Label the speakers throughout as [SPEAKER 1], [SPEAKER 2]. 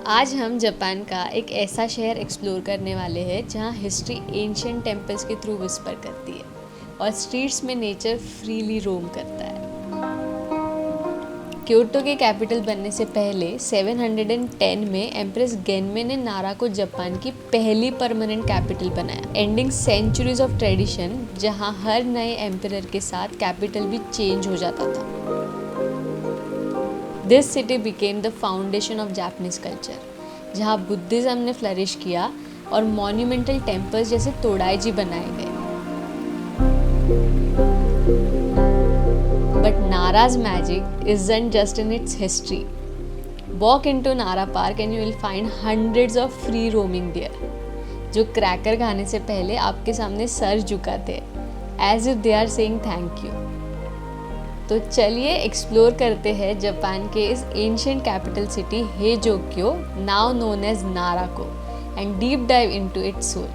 [SPEAKER 1] आज हम जापान का एक ऐसा शहर एक्सप्लोर करने वाले हैं जहाँ हिस्ट्री एंशिएंट टेम्पल्स के थ्रू विस्पर करती है और स्ट्रीट्स में नेचर फ्रीली रोम करता है। क्योटो के कैपिटल बनने से पहले 710 में एम्प्रेस गेनमे ने नारा को जापान की पहली परमानेंट कैपिटल बनाया, एंडिंग सेंचुरीज ऑफ ट्रेडिशन जहाँ हर नए एम्परर के साथ कैपिटल भी चेंज हो जाता था। This city became the foundation of Japanese culture, जहाँ बुद्धिज़्म ने फ्लरिश किया और मॉन्यूमेंटल टेम्पल्स जैसे तोडाईजी बनाए गए। But Nara's magic isn't just in its history. Walk into Nara Park and you will find hundreds of free roaming deer, जो cracker खाने से पहले आपके सामने सर झुकाते हैं, as if they are saying thank you. तो चलिए एक्सप्लोर करते हैं जापान के इस ancient capital city Heijokyo, now known as नाराको, and deep dive into its soul.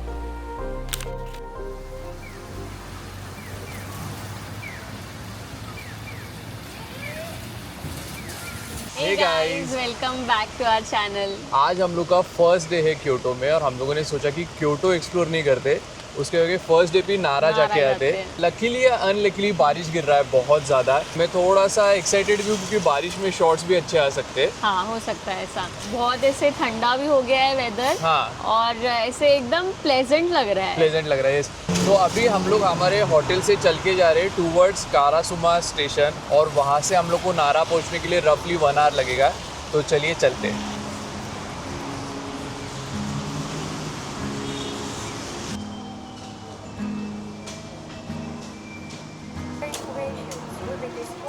[SPEAKER 2] Hey guys,
[SPEAKER 1] welcome back to our channel.
[SPEAKER 2] आज हम लोग का फर्स्ट डे है क्योटो में और हम लोगों ने सोचा कि क्योटो एक्सप्लोर नहीं करते, उसके आगे फर्स्ट डे पे नारा जाके आते। लकीली या अनलकीली बारिश गिर रहा है बहुत ज़्यादा। मैं थोड़ा सा एक्साइटेड भी हूँ क्योंकि बारिश में शॉर्ट्स भी अच्छे आ सकते हैं।
[SPEAKER 1] हाँ, हो सकता है ऐसा। बहुत ऐसे ठंडा भी हो गया है वेदर।
[SPEAKER 2] हाँ,
[SPEAKER 1] और ऐसे एकदम प्लेजेंट लग रहा है।
[SPEAKER 2] प्लेजेंट लग रहा है। तो अभी हम लोग हमारे होटल से चल के जा रहे हैं टूवर्ड्स कारासुमा स्टेशन और वहाँ से हम लोग को नारा पहुँचने के लिए रफली 1 आवर लगेगा। तो चलिए चलते हैं।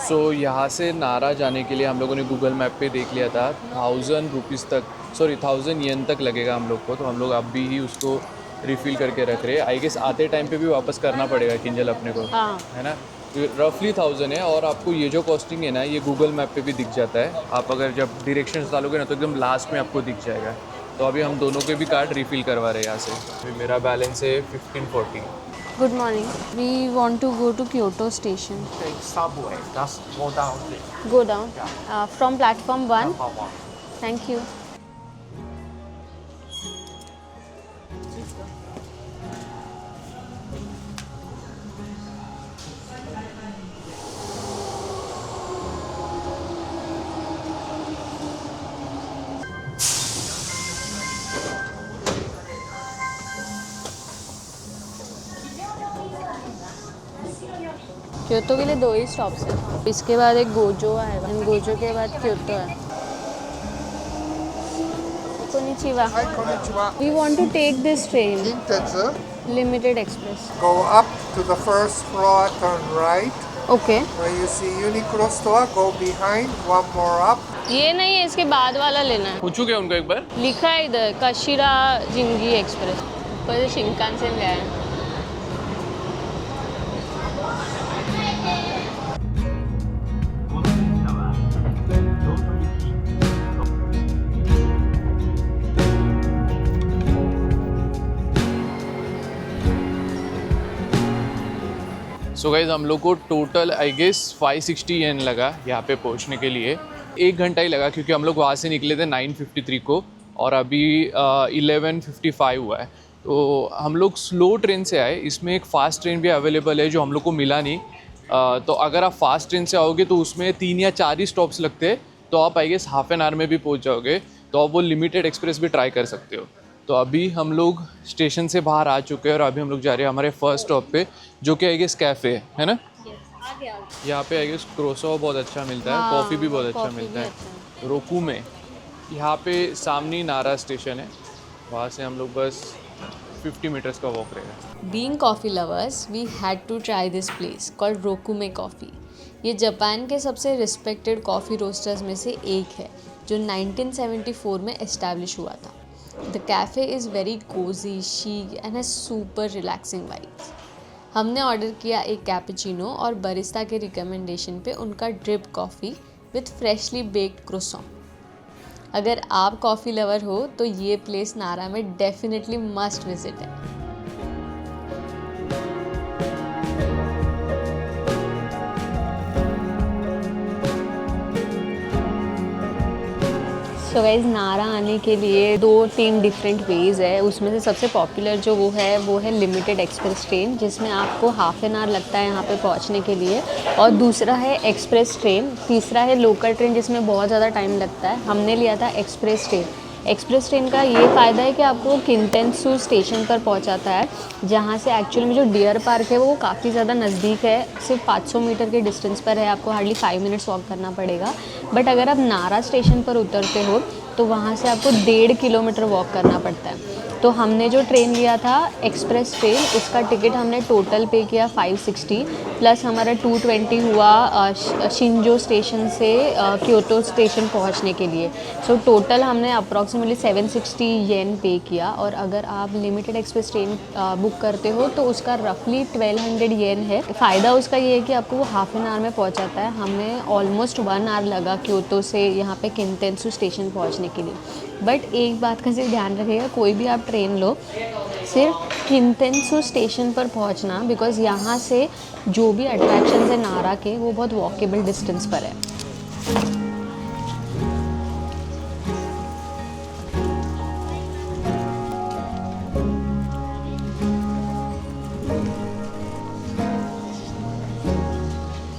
[SPEAKER 2] सो यहाँ से नारा जाने के लिए हम लोगों ने गूगल मैप पे देख लिया था 1000 येन तक लगेगा हम लोग को। तो हम लोग अभी ही उसको रिफ़िल करके रख रहे हैं। आई गेस आते टाइम पे भी वापस करना पड़ेगा किंजल अपने को,
[SPEAKER 1] हाँ।
[SPEAKER 2] है ना। रफली 1000 है और आपको ये जो कॉस्टिंग है ना ये गूगल मैप पे भी दिख जाता है। आप अगर जब डायरेक्शंस डालोगे ना तो एकदम लास्ट में आपको दिख जाएगा। तो अभी हम दोनों के भी कार्ड रिफ़िल करवा रहे हैं यहाँ से। अभी मेरा बैलेंस है 1540।
[SPEAKER 1] Good morning. We want to go to Kyoto station.
[SPEAKER 3] Take subway, just go down there.
[SPEAKER 1] Go down. From platform 1.
[SPEAKER 3] Power.
[SPEAKER 1] Thank you. Kyoto के लिए 2 ही स्टॉप्स हैं। इसके बाद एक गोजो आएगा, गोजो के बाद क्योतो है। Konnichiwa.
[SPEAKER 3] Hi, konnichiwa.
[SPEAKER 1] We want to take this train,
[SPEAKER 3] Kintetsu.
[SPEAKER 1] Limited Express.
[SPEAKER 3] Go up to the first floor, turn right.
[SPEAKER 1] Okay.
[SPEAKER 3] Where you see Uniqlo store, go behind, one more up.
[SPEAKER 1] ये नहीं है, इसके बाद वाला लेना है।
[SPEAKER 2] पूछू क्या उनको एक बार?
[SPEAKER 1] लिखा है इधर काशिरा जिंगी एक्सप्रेस। ऊपर से शिनकानसेन गया है।
[SPEAKER 2] सो गाइज हम लोग को टोटल आई गेस 560 येन लगा यहाँ पे पहुँचने के लिए। 1 घंटा ही लगा क्योंकि हम लोग वहाँ से निकले थे 9:53 को और अभी 11:55 हुआ है। तो हम लोग स्लो ट्रेन से आए। इसमें एक फ़ास्ट ट्रेन भी अवेलेबल है जो हम लोग को मिला नहीं। तो अगर आप फास्ट ट्रेन से आओगे तो उसमें 3 या 4 ही स्टॉप्स लगते हैं, तो आप I guess half an hour में भी पहुँच जाओगे। तो आप वो लिमिटेड एक्सप्रेस भी ट्राई कर सकते हो। तो अभी हम लोग स्टेशन से बाहर आ चुके हैं और अभी हम लोग जा रहे हैं हमारे फर्स्ट स्टॉप पे, जो कि आई गेस कैफ़े है ना। यहाँ पे आई गेस क्रोसो बहुत अच्छा मिलता है, कॉफ़ी भी बहुत अच्छा मिलता है। रोकू में यहाँ पे सामने ही नारा स्टेशन है, वहाँ से हम लोग बस 50 मीटर्स का वॉक रहेगा।
[SPEAKER 1] Being coffee lovers, we had to try this place called Rokume Coffee. ये जापान के सबसे रिस्पेक्टेड कॉफ़ी रोस्टर्स में से एक है जो 1974 में एस्टैब्लिश हुआ था। The cafe is very cozy, chic and has super relaxing vibes. हमने ऑर्डर किया एक कैपुचिनो और बरिस्ता के रिकमेंडेशन पे उनका drip coffee with freshly baked croissant. अगर आप कॉफ़ी लवर हो तो ये प्लेस नारा में डेफिनेटली मस्ट विजिट है। सो गाइस नारा आने के लिए 2-3 डिफरेंट वेज़ है। उसमें से सबसे पॉपुलर जो वो है लिमिटेड एक्सप्रेस ट्रेन, जिसमें आपको हाफ एन आवर लगता है यहाँ पे पहुँचने के लिए। और दूसरा है एक्सप्रेस ट्रेन, तीसरा है लोकल ट्रेन जिसमें बहुत ज़्यादा टाइम लगता है। हमने लिया था एक्सप्रेस ट्रेन। एक्सप्रेस ट्रेन का ये फ़ायदा है कि आपको किंतेंसू स्टेशन पर पहुंचाता है, जहां से एक्चुअली में जो डियर पार्क है वो काफ़ी ज़्यादा नज़दीक है, सिर्फ 500 मीटर के डिस्टेंस पर है, आपको हार्डली 5 मिनट्स वॉक करना पड़ेगा। बट अगर आप नारा स्टेशन पर उतरते हो तो वहाँ से आपको 1.5 किलोमीटर वॉक करना पड़ता है। तो हमने जो ट्रेन लिया था एक्सप्रेस ट्रेन, इसका टिकट हमने टोटल पे किया 560 प्लस हमारा 220 हुआ शिंजो स्टेशन से क्योतो स्टेशन पहुंचने के लिए। सो टोटल हमने अप्रॉक्सीमेटली 760 येन पे किया। और अगर आप लिमिटेड एक्सप्रेस ट्रेन बुक करते हो तो उसका रफली 1200 येन है। फ़ायदा उसका ये है कि आपको वो हाफ एन आवर में पहुंचाता है। हमें ऑलमोस्ट 1 आवर लगा क्योतो से यहाँ पे किंतेंसू स्टेशन पहुँचने के लिए। बट एक बात का सिर्फ ध्यान रखिएगा, कोई भी आप ट्रेन लो सिर्फ किंतेंसू स्टेशन पर पहुंचना, बिकॉज़ यहाँ से जो भी अट्रैक्शंस है नारा के वो बहुत वॉकेबल डिस्टेंस पर है।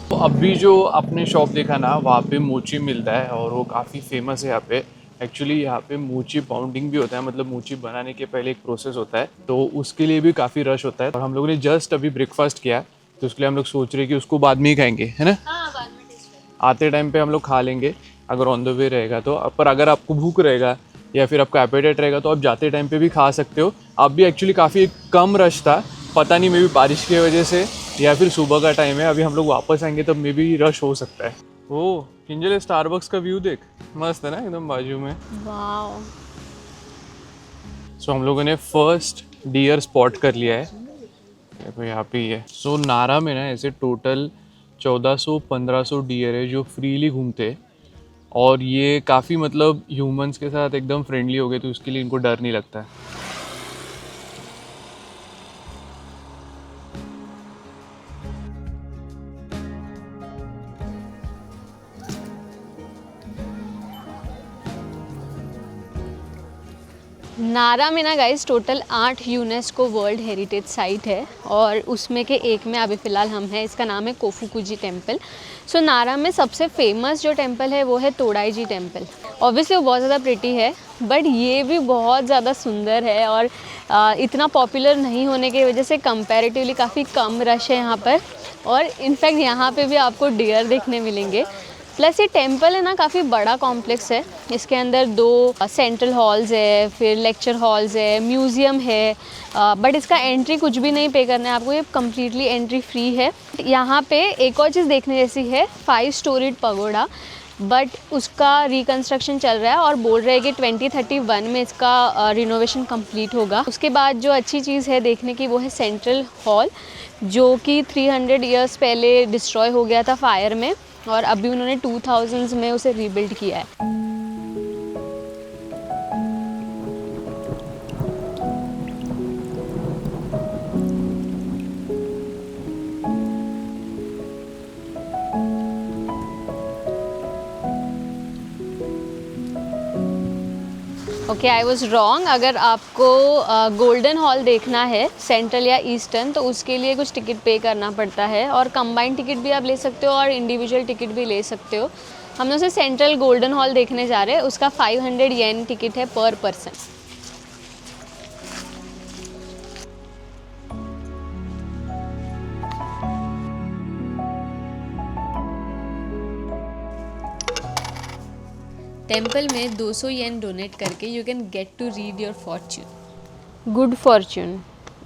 [SPEAKER 2] तो अभी जो आपने शॉप देखा ना, वहाँ पे मोची मिलता है और वो काफ़ी फेमस है यहाँ पे। एक्चुअली यहाँ पे मोची पाउंडिंग भी होता है, मतलब मोची बनाने के पहले एक प्रोसेस होता है, तो उसके लिए भी काफ़ी रश होता है। और हम लोगों ने जस्ट अभी ब्रेकफास्ट किया, तो उसके लिए हम लोग सोच रहे हैं कि उसको बाद में ही खाएंगे, है ना? आते टाइम पे हम लोग खा लेंगे अगर ऑन द वे रहेगा तो। पर अगर आपको भूख रहेगा या फिर आपका एपेटाइट रहेगा तो आप जाते टाइम पे भी खा सकते हो। अब भी एक्चुअली काफ़ी कम रश था, पता नहीं मे बी बारिश की वजह से या फिर सुबह का टाइम है। अभी हम लोग वापस आएंगे तब मे बी रश हो सकता है। ओ किंजल, स्टारबक्स का व्यू देख, मस्त है ना एकदम बाजू में।
[SPEAKER 1] वाओ।
[SPEAKER 2] सो हम लोगों ने फर्स्ट डियर स्पॉट कर लिया है, देखो यहाँ पे ही है। सो नारा में ना ऐसे टोटल 1400-1500 डियर है जो फ्रीली घूमते हैं। और ये काफ़ी मतलब ह्यूमंस के साथ एकदम फ्रेंडली हो गए, तो उसके लिए इनको डर नहीं लगता है।
[SPEAKER 1] नारा में ना guys total 8 UNESCO world heritage site है और उसमें के एक में अभी फ़िलहाल हम हैं। इसका नाम है कोफुकुजी टेम्पल। सो नारा में सबसे फेमस जो टेम्पल है वो है तोडाईजी टेम्पल। ऑब्वियसली वो बहुत ज़्यादा प्रिटी है, बट ये भी बहुत ज़्यादा सुंदर है और इतना पॉपुलर नहीं होने की वजह से कंपैरेटिवली काफ़ी कम रश है यहाँ पर। और इनफैक्ट यहाँ पे भी आपको डियर देखने मिलेंगे। प्लस ये टेम्पल है ना काफ़ी बड़ा कॉम्प्लेक्स है। इसके अंदर 2 सेंट्रल हॉल्स है, फिर लेक्चर हॉल्स है, म्यूज़ियम है। बट इसका एंट्री कुछ भी नहीं पे करना है आपको, ये कम्प्लीटली एंट्री फ्री है। यहाँ पे एक और चीज़ देखने जैसी है, 5 स्टोरीड पगोडा, बट उसका रिकन्स्ट्रक्शन चल रहा है और बोल रहे हैं कि 2031 में इसका रिनोवेशन कंप्लीट होगा। उसके बाद जो अच्छी चीज़ है देखने की वो है सेंट्रल हॉल, जो कि 300 ईयर्स पहले डिस्ट्रॉय हो गया था फायर में और अभी उन्होंने 2000s में उसे रीबिल्ड किया है। Okay, I was wrong. अगर आपको गोल्डन हॉल देखना है सेंट्रल या ईस्टर्न तो उसके लिए कुछ टिकट पे करना पड़ता है और कंबाइंड टिकट भी आप ले सकते हो और इंडिविजुअल टिकट भी ले सकते हो। हम लोग से सेंट्रल गोल्डन हॉल देखने जा रहे हैं, उसका 500 येन टिकट है पर पर्सन। टेम्पल में 200 येन डोनेट करके you can get to read your fortune. Good fortune,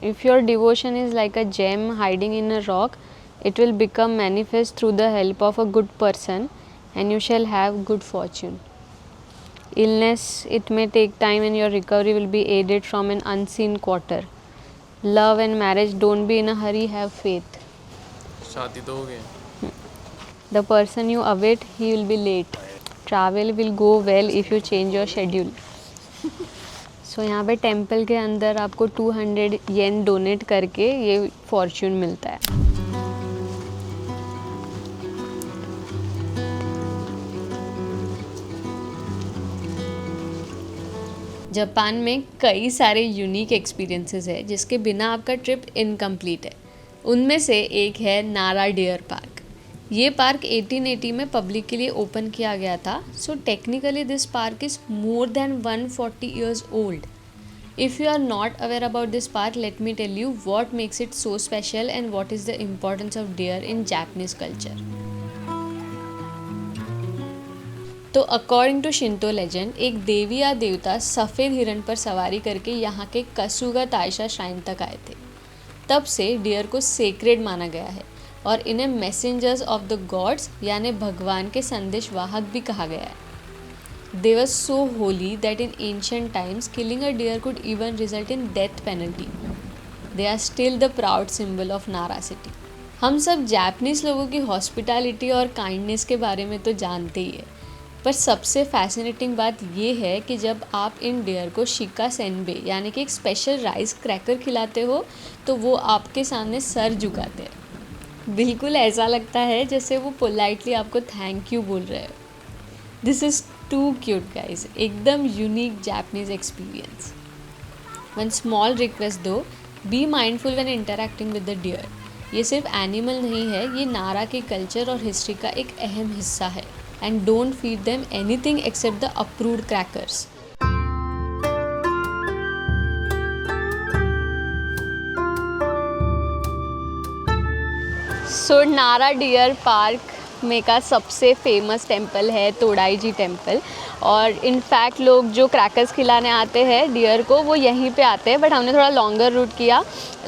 [SPEAKER 1] if your devotion is like a gem hiding in a rock, it will become manifest through the help of a good person and you shall have good fortune. Illness, it may take time and your recovery will be aided from an unseen quarter. Love and marriage, don't be in a hurry, have faith.
[SPEAKER 2] शादी तो हो गई।
[SPEAKER 1] The person you await, he will be late. Travel will go well if you change your schedule. सो यहाँ पे temple के अंदर आपको 200 yen donate करके ये फॉर्च्यून मिलता है। जापान में कई सारे यूनिक एक्सपीरियंसेस है जिसके बिना आपका ट्रिप इनकम्प्लीट है। उनमें से एक है नारा डियर पार्क। ये पार्क 1880 में पब्लिक के लिए ओपन किया गया था। So technically this park is more than 140 years old. If you are not aware about this park, let me tell you what makes it so special and what is the importance of deer in Japanese culture. तो according to Shinto legend, एक देवी या देवता सफ़ेद हिरण पर सवारी करके यहाँ के कसुगा ताइशा श्राइन तक आए थे। तब से डियर को सेक्रेड माना गया है और इन्हें मैसेंजर्स ऑफ द गॉड्स यानी भगवान के संदेशवाहक भी कहा गया है। They were so holy that in ancient times killing a deer could even result in death penalty. They are still the proud symbol of Nara city. हम सब जापानीज़ लोगों की हॉस्पिटैलिटी और काइंडनेस के बारे में तो जानते ही है, पर सबसे फैसिनेटिंग बात ये है कि जब आप इन डियर को शिका सेनबे यानी कि एक स्पेशल राइस क्रैकर खिलाते हो तो वो आपके सामने सर झुकाते हैं। बिल्कुल ऐसा लगता है जैसे वो पोलाइटली आपको थैंक यू बोल रहे हो। This is too cute guys, एकदम unique Japanese experience. One small request दो, be mindful when interacting with the deer. ये सिर्फ एनिमल नहीं है, ये नारा के कल्चर और हिस्ट्री का एक अहम हिस्सा है। And don't feed them anything except the approved crackers. So Nara deer park में का सबसे फेमस टेंपल है तोडाईजी टेंपल। और इनफैक्ट लोग जो क्रैकर्स खिलाने आते हैं डियर को वो यहीं पे आते हैं, बट हमने थोड़ा लॉन्गर रूट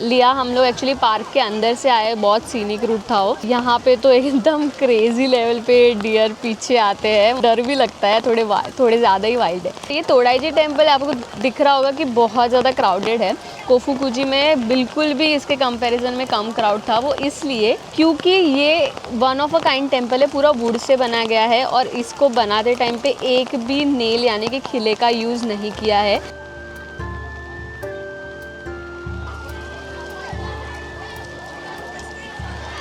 [SPEAKER 1] लिया। हम लोग एक्चुअली पार्क के अंदर से आए, बहुत सीनिक रूट था वो। यहाँ पे तो एकदम क्रेजी लेवल पे डियर पीछे आते हैं, डर भी लगता है, थोड़े ज़्यादा ही वाइल्ड है। ये तोडाईजी टेंपल आपको दिख रहा होगा कि बहुत ज़्यादा क्राउडेड है। कोफुकुजी में बिल्कुल भी इसके कंपैरिजन में कम क्राउड था। वो इसलिए क्योंकि ये one of a kind temple है, पूरा वुड से बना गया है और इसको बनाते टाइम पे एक भी नेल यानी कि खिले का यूज़ नहीं किया है।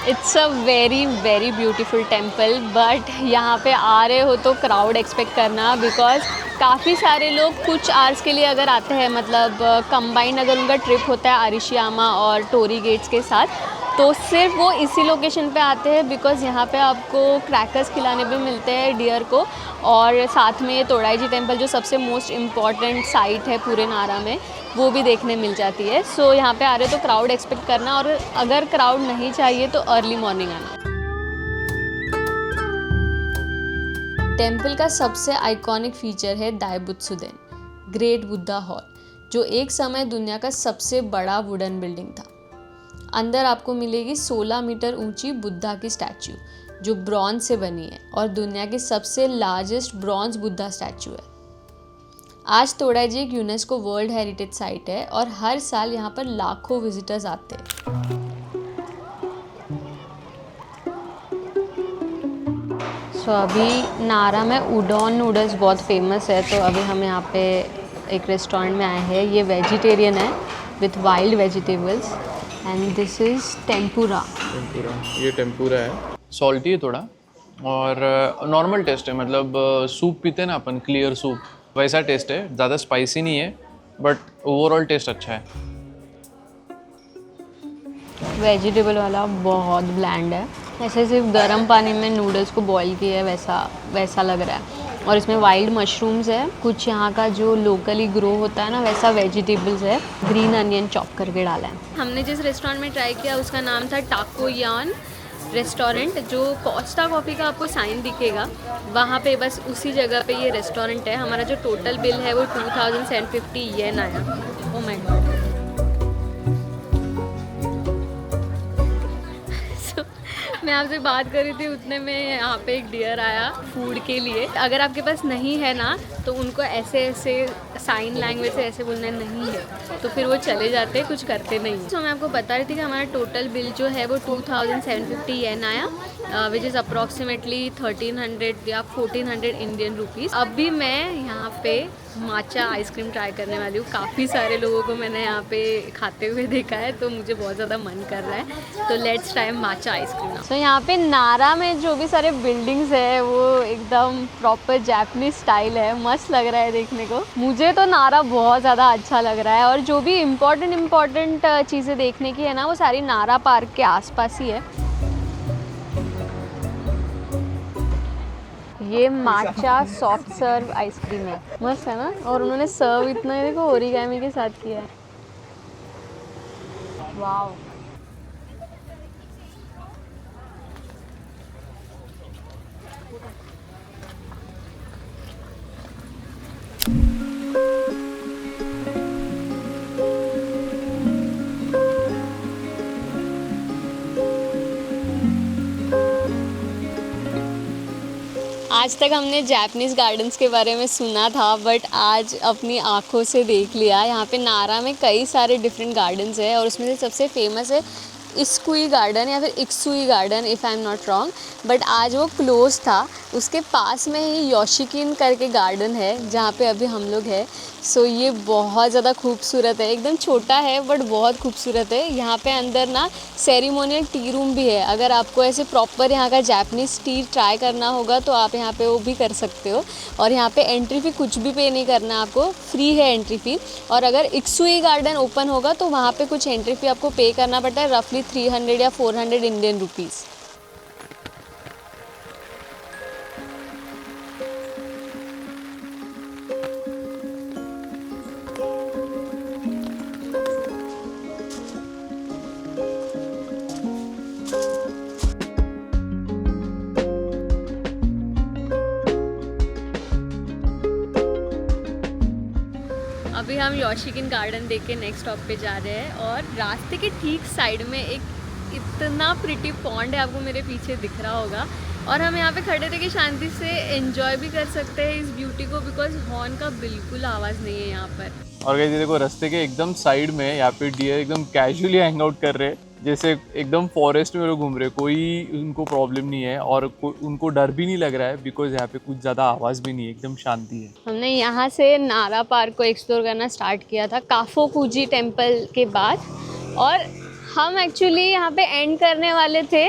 [SPEAKER 1] It's a very very beautiful temple, but यहाँ पे आ रहे हो तो क्राउड एक्सपेक्ट करना, बिकॉज काफ़ी सारे लोग कुछ आवर्स के लिए अगर आते हैं, मतलब कंबाइंड अगर उनका ट्रिप होता है अरिशियामा और टोरी गेट्स के साथ, तो सिर्फ वो इसी लोकेशन पे आते हैं, बिकॉज़ यहाँ पे आपको क्रैकर्स खिलाने भी मिलते हैं डियर को। और साथ में ये तोडाईजी टेंपल जो सबसे मोस्ट इम्पॉर्टेंट साइट है पूरे नारा में, वो भी देखने मिल जाती है। सो यहाँ पे आ रहे तो क्राउड एक्सपेक्ट करना, और अगर क्राउड नहीं चाहिए तो अर्ली मॉर्निंग आना। टेंपल का सबसे आइकॉनिक फीचर है दाइबुत्सुदेन, ग्रेट बुद्धा हॉल, जो एक समय दुनिया का सबसे बड़ा वुडन बिल्डिंग था। अंदर आपको मिलेगी 16 मीटर ऊंची बुद्धा की स्टैचू जो ब्रॉन्ज से बनी है और दुनिया की सबसे लार्जेस्ट ब्रॉन्ज बुद्धा स्टैचू है। आज तोडाईजी एक यूनेस्को वर्ल्ड हेरिटेज साइट है और हर साल यहाँ पर लाखों विजिटर्स आते हैं। सो अभी नारा में उडॉन नूडल्स बहुत फेमस है, तो अभी हम यहाँ पे एक रेस्टोरेंट में आए हैं। ये वेजिटेरियन है with wild vegetables, and this is tempura.
[SPEAKER 2] ये टेम्पुरा है, सॉल्टी है थोड़ा और नॉर्मल टेस्ट है, मतलब सूप पीते हैं ना अपन, क्लियर सूप, वैसा टेस्ट है। ज़्यादा स्पाइसी नहीं है, बट ओवरऑल टेस्ट अच्छा है।
[SPEAKER 1] वेजिटेबल वाला बहुत ब्लैंड है, ऐसे सिर्फ गर्म पानी में नूडल्स को बॉईल किया है वैसा लग रहा है। और इसमें वाइल्ड मशरूम्स है, कुछ यहाँ का जो लोकली ग्रो होता है ना वैसा वेजिटेबल्स है, ग्रीन अनियन चॉप करके डाला है। हमने जिस रेस्टोरेंट में ट्राई किया उसका नाम था टाको यान रेस्टोरेंट, जो कोस्टा कॉफ़ी का आपको साइन दिखेगा वहाँ पे, बस उसी जगह पे ये रेस्टोरेंट है। हमारा जो टोटल बिल है वो 2750 येन आया। Oh my God. मैं आपसे बात कर रही थी उतने में यहाँ पे एक डियर आया फूड के लिए। अगर आपके पास नहीं है ना तो उनको ऐसे साइन लैंग्वेज से ऐसे बोलना नहीं है, तो फिर वो चले जाते, कुछ करते नहीं। तो मैं आपको बता रही थी कि हमारा टोटल बिल जो है वो 2750 येन आया, विच इज़ अप्रॉक्सीमेटली 1300 या 1400 इंडियन रुपीज़। अभी मैं यहाँ पे माचा आइसक्रीम ट्राई करने वाली हूँ। काफ़ी सारे लोगों को मैंने यहाँ पे खाते हुए देखा है, तो मुझे बहुत ज़्यादा मन कर रहा है। तो लेट्स ट्राई माचा आइसक्रीम। तो यहाँ पे नारा में जो भी सारे बिल्डिंग्स है वो एकदम प्रॉपर जापानीज स्टाइल है, मस्त लग रहा है देखने को। मुझे तो नारा बहुत ज़्यादा अच्छा लग रहा है, और जो भी इम्पोर्टेंट चीज़ें देखने की है ना, वो सारी नारा पार्क के आसपास ही है। ये माचा सॉफ्ट सर्व आइसक्रीम है, मस्त है ना। और उन्होंने सर्व इतना देखो ओरिगामी के साथ किया है। वाव। आज तक हमने जापानीज़ गार्डन्स के बारे में सुना था, बट आज अपनी आँखों से देख लिया। यहाँ पे नारा में कई सारे डिफरेंट गार्डन्स है, और उसमें से सबसे फेमस है इस्कुई गार्डन या फिर इक्सुई garden, if I am not wrong. But आज वो क्लोज था। उसके पास में ही योशिकिन करके गार्डन है, जहाँ पे अभी हम लोग हैं। सो ये बहुत ज़्यादा खूबसूरत है, एकदम छोटा है बट बहुत खूबसूरत है। यहाँ पे अंदर ना सेरेमोनियल टी रूम भी है। अगर आपको ऐसे प्रॉपर यहाँ का जापानीज़ टी ट्राई करना होगा तो आप यहाँ पे वो भी कर सकते हो। और यहाँ पे एंट्री फ़ी कुछ भी पे नहीं करना, आपको फ्री है एंट्री फ़ी। और अगर इक्सुई गार्डन ओपन होगा तो वहाँ पे कुछ एंट्री फ़ी आपको पे करना पड़ता है, रफली 300 या 400 इंडियन रुपीज़। अभी हम योशिकिन गार्डन देख के नेक्स्ट स्टॉप पे जा रहे हैं, और रास्ते के ठीक साइड में एक इतना प्रिटी पॉन्ड है, आपको मेरे पीछे दिख रहा होगा। और हम यहाँ पे खड़े रह के शांति से एंजॉय भी कर सकते हैं इस ब्यूटी को, बिकॉज हॉर्न का बिल्कुल आवाज़ नहीं है यहाँ पर।
[SPEAKER 2] और गाइस ये देखो, रास्ते के एकदम साइड में यहाँ पे डियर एकदम कैजुअली हैंग आउट कर रहे हैं, जैसे एकदम फॉरेस्ट में लोग घूम रहे। कोई उनको प्रॉब्लम नहीं है और उनको डर भी नहीं लग रहा है, बिकॉज यहाँ पे कुछ ज़्यादा आवाज़ भी नहीं है, एकदम शांति है।
[SPEAKER 1] हमने यहाँ से नारा पार्क को एक्सप्लोर करना स्टार्ट किया था काफोकुजी टेम्पल के बाद, और हम एक्चुअली यहाँ पे एंड करने वाले थे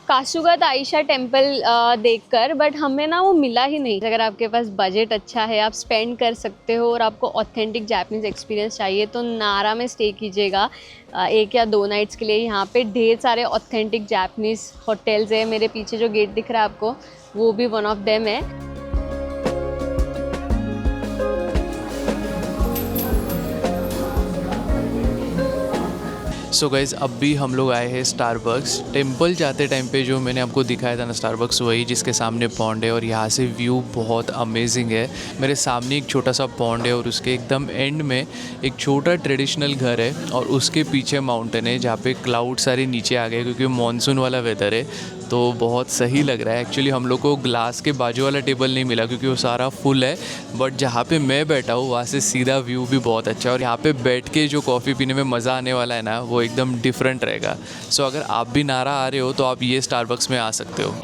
[SPEAKER 1] कासुगा ताइशा टेम्पल देखकर, बट हमें ना वो मिला ही नहीं। अगर आपके पास बजट अच्छा है, आप स्पेंड कर सकते हो, और आपको ऑथेंटिक जापानीज़ एक्सपीरियंस चाहिए, तो नारा में स्टे कीजिएगा 1 या 2 नाइट्स के लिए। यहाँ पे ढेर सारे ऑथेंटिक जापानीज़ होटल्स है। मेरे पीछे जो गेट दिख रहा है आपको, वो भी वन ऑफ देम है।
[SPEAKER 2] सो गाइज़ अब भी हम लोग आए हैं स्टारबक्स। टेंपल जाते टाइम पे जो मैंने आपको दिखाया था ना स्टारबक्स, वही जिसके सामने पॉन्ड है, और यहाँ से व्यू बहुत अमेजिंग है। मेरे सामने एक छोटा सा पॉन्ड है, और उसके एकदम एंड में एक छोटा ट्रेडिशनल घर है, और उसके पीछे माउंटेन है जहाँ पे क्लाउड सारे नीचे आ गए क्योंकि मॉनसून वाला वेदर है। तो बहुत सही लग रहा है। एक्चुअली हम लोग को ग्लास के बाजू वाला टेबल नहीं मिला क्योंकि वो सारा फुल है, बट जहाँ पे मैं बैठा हूँ वहाँ से सीधा व्यू भी बहुत अच्छा है, और यहाँ पे बैठ के जो कॉफ़ी पीने में मज़ा आने वाला है ना, वो एकदम डिफरेंट रहेगा। सो अगर आप भी नारा आ रहे हो तो आप ये स्टारबक्स में आ सकते हो।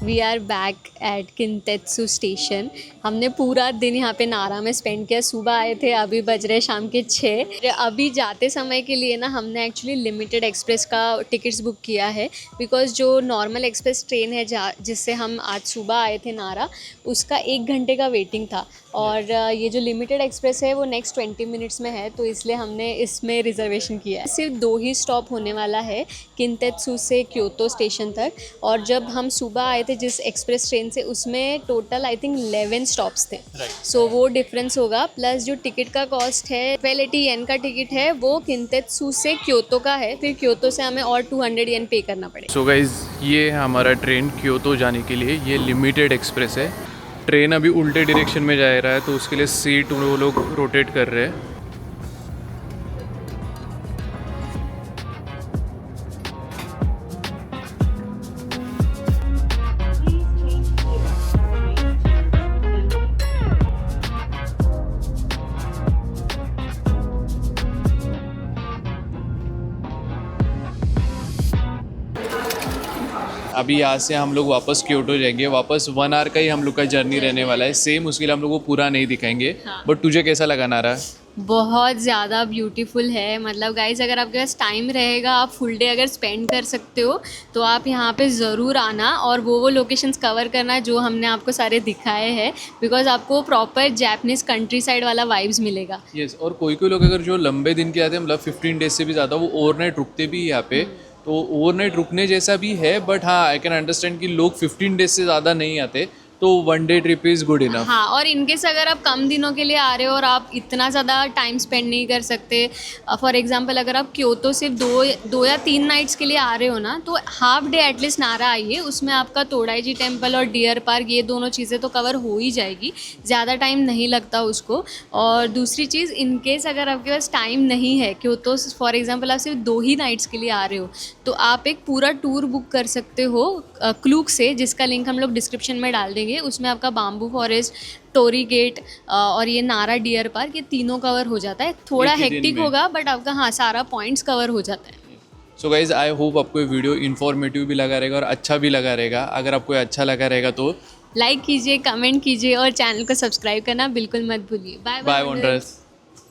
[SPEAKER 1] We are back at Kintetsu station. हमने पूरा दिन यहाँ पे नारा में स्पेंड किया। सुबह आए थे, अभी बज रहे शाम के 6। अभी जाते समय के लिए ना हमने एक्चुअली लिमिटेड एक्सप्रेस का टिकट्स बुक किया है, बिकॉज़ जो नॉर्मल एक्सप्रेस ट्रेन है जिससे हम आज सुबह आए थे नारा, उसका 1 घंटे का वेटिंग था, और ये जो लिमिटेड एक्सप्रेस है वो नेक्स्ट 20 मिनट्स में है, तो इसलिए हमने इसमें रिजर्वेशन किया है। सिर्फ 2 ही स्टॉप होने वाला है किंतेत्सु से क्योतो स्टेशन तक, और जब हम सुबह आए थे जिस एक्सप्रेस ट्रेन से, उसमें टोटल आई थिंक 11 स्टॉप्स थे। सो वो डिफरेंस होगा। प्लस जो टिकट का कॉस्ट है 1280 येन का टिकट है, वो किंतेत्सु से क्योतो का है, फिर क्योतो से हमें और 200 येन पे करना पड़ेगा।
[SPEAKER 2] सो गाइज ये है हमारा ट्रेन क्योतो जाने के लिए। ये लिमिटेड एक्सप्रेस है। ट्रेन अभी उल्टे डायरेक्शन में जा रहा है, तो उसके लिए सीट वो लोग रोटेट कर रहे हैं। अभी यहाँ से हम लोग वापस क्योटो जाएंगे, वापस 1 आवर का ही हम लोग का जर्नी रहने वाला है सेम, उसके लिए हम लोग को पूरा नहीं दिखाएंगे। बट तुझे कैसा लगा नारा?
[SPEAKER 1] बहुत ज़्यादा ब्यूटीफुल है। मतलब गाइस अगर आपके पास टाइम रहेगा, आप फुल डे अगर स्पेंड कर सकते हो तो आप यहाँ पे ज़रूर आना और वो लोकेशंस कवर करना जो हमने आपको सारे दिखाए हैं, बिकॉज आपको प्रॉपर जैपनीज़ कंट्री साइड वाला वाइब्स मिलेगा।
[SPEAKER 2] यस, और कोई कोई लोग अगर जो लंबे दिन के आते हैं, मतलब 15 डेज से भी ज़्यादा, वो ओवरनाइट रुकते भी यहाँ पे, तो ओवरनाइट रुकने जैसा भी है। बट हाँ, आई कैन अंडरस्टैंड कि लोग 15 डेज से ज़्यादा नहीं आते, तो 1 day trip is good enough.
[SPEAKER 1] हाँ, और इनकेस अगर आप कम दिनों के लिए आ रहे हो और आप इतना ज़्यादा टाइम स्पेंड नहीं कर सकते, फॉर एग्जांपल अगर आप क्योतो सिर्फ 2 या 3 नाइट्स के लिए आ रहे हो ना, तो हाफ डे एटलीस्ट नारा आइए, उसमें आपका तोडाईजी टेम्पल और डियर पार्क ये दोनों चीज़ें तो कवर हो ही जाएगी, ज़्यादा टाइम नहीं लगता उसको। और दूसरी चीज़, इनकेस अगर आपके पास टाइम नहीं है, क्योतो फॉर एग्जाम्पल आप सिर्फ 2 ही नाइट्स के लिए आ रहे हो, तो आप एक पूरा टूर बुक कर सकते हो क्लूक से, जिसका लिंक हम लोग डिस्क्रिप्शन में डाल देंगे। उसमें आपका बाम्बू फॉरेस्ट, टोरी गेट और ये नारा डियर पार्क, ये तीनों कवर हो जाता है। थोड़ा
[SPEAKER 2] एक ही दिन
[SPEAKER 1] हेक्टिक
[SPEAKER 2] में।
[SPEAKER 1] होगा बट आपका हाँ सारा पॉइंट्स कवर हो जाता है।
[SPEAKER 2] सो गाइज, आई होप आपको ये वीडियो इन्फॉर्मेटिव भी लगा रहेगा और अच्छा भी लगा रहेगा। अगर आपको ये अच्छा लगा रहेगा तो
[SPEAKER 1] लाइक कीजिए, कमेंट कीजिए और चैनल को सब्सक्राइब करना बिल्कुल मत भूलिए। Bye
[SPEAKER 2] bye wonders.